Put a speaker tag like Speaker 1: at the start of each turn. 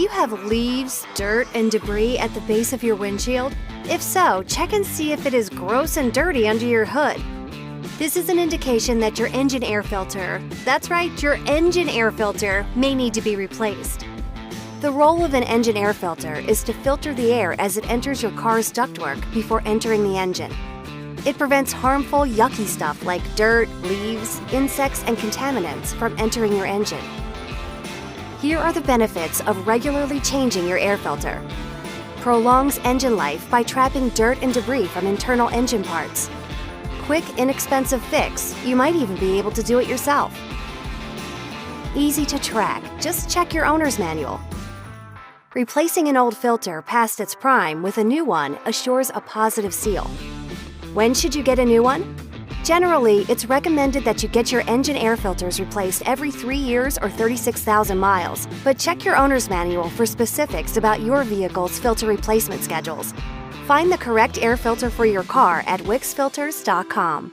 Speaker 1: you have leaves, dirt, and debris at the base of your windshield? If so, check and see if it is gross and dirty under your hood. This is an indication that your engine air filter, that's right, your engine air filter, may need to be replaced. The role of an engine air filter is to filter the air as it enters your car's ductwork before entering the engine. It prevents harmful, yucky stuff like dirt, leaves, insects, and contaminants from entering your engine. Here are the benefits of regularly changing your air filter. Prolongs engine life by trapping dirt and debris from internal engine parts. Quick, inexpensive fix, you might even be able to do it yourself. Easy to track, just check your owner's manual. Replacing an old filter past its prime with a new one assures a positive seal. When should you get a new one? Generally, it's recommended that you get your engine air filters replaced every 3 years or 36,000 miles, but check your owner's manual for specifics about your vehicle's filter replacement schedules. Find the correct air filter for your car at wixfilters.com.